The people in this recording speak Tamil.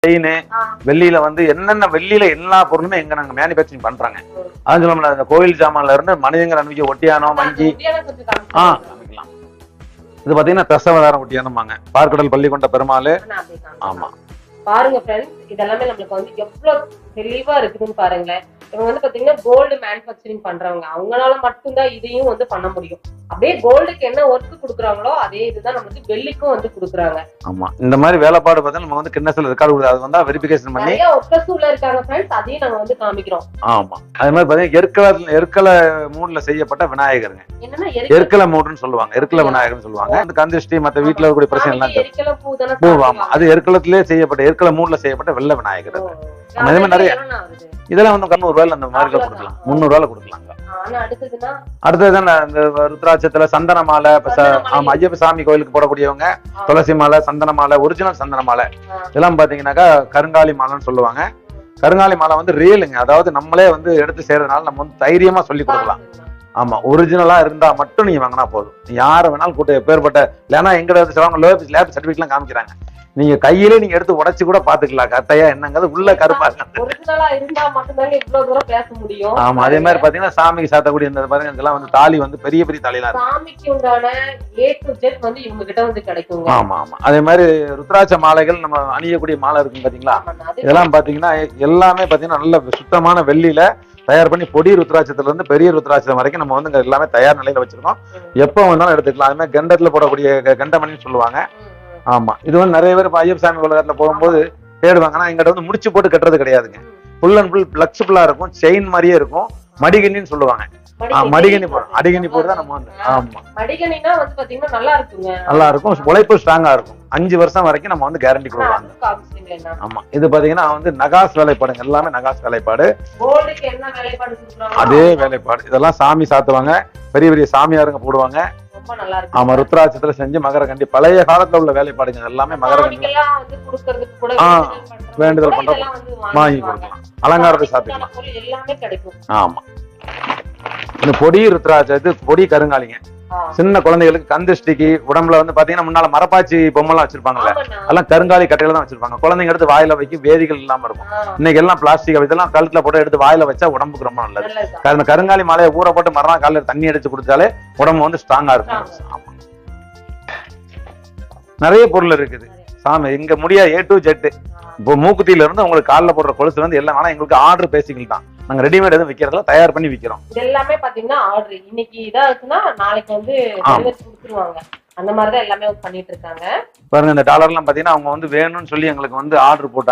செயின் வெள்ளியில வந்து என்னென்ன வெள்ளியில எல்லா பொருளுமே எங்க நாங்க மேனுபேக்சரிங் பண்றாங்க. அதான் சொல்ல முடியாது. கோயில் ஜாமான்ல இருந்து மனிதங்கள் அனுப்பிக்க ஒட்டியானம் வங்கி காமிக்கலாம். இது பாத்தீங்கன்னா தசவதாரம் ஒட்டியானம்பாங்க. பார்க்கடல் பள்ளி கொண்ட பெருமாள். ஆமா பாருங்க ஃப்ரெண்ட்ஸ், இதெல்லாமே நம்மளுக்கு வந்து எவ்வளவு தெளிவா இருக்குதுன்னு பாருங்களேன். இவங்க வந்து பாத்தீங்கன்னா கோல்டு மேனுஃபேக்சரிங் பண்றவங்க, அவங்களால மட்டும்தான் இதையும் வந்து பண்ண முடியும். அப்படியே கோல்டுக்கு என்ன ஒர்க் கொடுக்குறாங்களோ அதே இதுதான் நமக்கு வெள்ளிக்கும் வந்து கொடுக்குறாங்க. ஆமா இந்த மாதிரி வேலைப்பாடு பார்த்தா நம்ம வந்து கின்னஸ்ல ரெக்கார்டு கொடுக்குது. அது வந்து வெரிஃபிகேஷன் பண்ணி நிறைய ஒர்க்கர்ஸ்ல இருக்காங்க ஃப்ரெண்ட்ஸ், அதையும் நாங்க வந்து காமிக்கிறோம். ஆமா அதே மாதிரி பாத்தீங்கன்னா எற்கல மூட்ல செய்யப்பட்ட விநாயகருங்க. என்னன்னா எற்கல மூடுன்னு சொல்லுவாங்க, எற்கல விநாயகர்னு சொல்லுவாங்க. அந்த கந்திஷ்டி மத்த வீட்டுல இருக்கக்கூடிய பிரச்சனை எல்லாம் எரிக்கல பூ தானே பூ. ஆமா அது எற்கலத்திலே செய்யப்பட்ட எற்கல மூட்ல செய்யப்பட்ட வெள்ளை விநாயகர். அதே மாதிரி நிறைய இதெல்லாம் வந்து 300 ரூபாயில அந்த மாதிரி கொடுக்கலாம், 300 ரூபாயில கொடுக்கலாங்க. அடுத்ததுதான் இந்த ருத்ராட்சத்துல சந்தன மாலை. ஆமா ஐயப்ப சாமி கோயிலுக்கு போடக்கூடியவங்க துளசி மாலை, சந்தன மாலை, ஒரிஜினல் சந்தன மாலை இதெல்லாம் பாத்தீங்கன்னாக்கா கருங்காலி மாலைன்னு சொல்லுவாங்க. கருங்காலி மாலை வந்து ரியலுங்க, அதாவது நம்மளே வந்து எடுத்து செய்யறதுனால நம்ம வந்து தைரியமா சொல்லி கொடுக்கலாம். ஆமா ஒரிஜினலா இருந்தா மட்டும் நீங்க வாங்கினா போதும். யார வேணாலும் கூட்ட பேர்பட்ட இல்லைன்னா எங்கிட்ட வந்து லேப் சர்டிபிகேட் எல்லாம் காமிக்கிறாங்க. நீங்க கையிலே நீங்க எடுத்து உடைச்சு கூட பாத்துக்கலாம் கத்தையா என்னங்கிறது உள்ள கருப்பா இருந்தா மட்டும்தான் இவ்வளவு தூரம் பேச முடியும். ஆமா அதே மாதிரி பாத்தீங்கன்னா சாமிக்கு சாத்தக்கூடிய இந்த பாருங்க இதெல்லாம் வந்து தாலி வந்து பெரிய பெரிய தாலிலாம் இருக்கு. சாமிக்கு உண்டான A to Z வந்து இவங்க கிட்ட வந்து கிடைக்கும். ஆமா ஆமா அதே மாதிரி ருத்ராட்ச மாலைகள் நம்ம அணியக்கூடிய மாலை இருக்கும் பாத்தீங்களா. இதெல்லாம் பாத்தீங்கன்னா எல்லாமே பாத்தீங்கன்னா நல்ல சுத்தமான வெள்ளியில தயார் பண்ணி பொடி ருத்ராட்சத்துல இருந்து பெரிய ருத்ராட்சம் வரைக்கும் நம்ம வந்து எல்லாமே தயார் நிலையில வச்சிருக்கோம். எப்ப வந்தாலும் எடுத்துக்கலாம். அதே மாதிரி கண்டத்துல போடக்கூடிய கண்டமணின்னு சொல்லுவாங்க. ஆமா இது வந்து நிறைய பேர் ஐயப்ப சாமி உலகத்துல போகும்போது தேடுவாங்க. ஆனா எங்கிட்ட வந்து முடிச்சு போட்டு கட்டுறது கிடையாதுங்க. ஃபுல் அண்ட் ஃபுல் பிளக்சிபிளா இருக்கும், செயின் மாதிரியே இருக்கும். மடிகணின்னு சொல்லுவாங்க. மடிகணி போடுறோம், அடிகணி போட்டு தான் நம்ம வந்து. ஆமா மடிகணினா வந்து பாத்தீங்கன்னா நல்லா இருக்குங்க, நல்லா இருக்கும், உழைப்பு ஸ்ட்ராங்கா இருக்கும். 5 வருஷம் வரைக்கும் நம்ம வந்து கேரண்டி கொடுக்கலாம். ஆமா இது பாத்தீங்கன்னா வந்து நகாஸ் வேலைப்பாடுங்க, எல்லாமே நகாஸ் வேலைப்பாடு. அதே வேலைப்பாடு இதெல்லாம் சாமி சாத்துவாங்க, பெரிய பெரிய சாமியாருங்க போடுவாங்க. ஆமா ருத்ராட்சத்துல செஞ்சு மகரகண்டி பழைய காலத்துல உள்ள வேலைப்பாடுங்க எல்லாமே மகரகண்டி வேண்டுதல் பண்ற வாங்கி கொடுக்கலாம், அலங்காரத்தை சாப்பிடலாம். ஆமா இந்த பொடி ருத்ராட்சத்து பொடி கருங்காலிங்க. சின்ன குழந்தைகளுக்கு கந்திஷ்டிக்கு உடம்புல வந்து பாத்தீங்கன்னா முன்னால மரப்பாச்சி பொம்மெல்லாம் வச்சிருப்பாங்கல்ல, அதெல்லாம் கருங்காலி கட்டையில தான் வச்சிருப்பாங்க. குழந்தைங்க எடுத்து வாயில வைக்க வேதிகள் இல்லாம இருக்கும். இன்னைக்கு எல்லாம் பிளாஸ்டிக் இதெல்லாம் கழுத்துல போட்டு எடுத்து வாயில வச்சா உடம்புக்கு ரொம்ப நல்லது. அந்த கருங்காலி மாலையை ஊற போட்டு மறுநாள் காலையில தண்ணி அடிச்சு குடிச்சாலே உடம்பு வந்து ஸ்ட்ராங்கா இருக்கும். நிறைய பொருள் இருக்குது சாமி இங்க முடியா A to Z. இப்போ மூக்குத்தியில இருந்து உங்களுக்கு காலில் போடுற கொலுசுல இருந்து எல்லாம். ஆனா எங்களுக்கு ஆர்டர் பேசிக்கல் தான், நாங்க ரெடிமேட் எதுவும் விற்கிறதுல தயார் பண்ணி விற்கிறோம். எல்லாமே பாத்தீங்கன்னா ஆர்டர் இன்னைக்கு இதா இருக்குன்னா நாளைக்கு வந்து கொடுத்துருவாங்க. அந்த மாதிரிதான் எல்லாமே பண்ணிட்டு இருக்காங்க. பாருங்க இந்த டாலர்லாம் பாத்தீங்கன்னா அவங்க வந்து வேணும்னு சொல்லி எங்களுக்கு வந்து ஆர்டர் போட்டாங்க.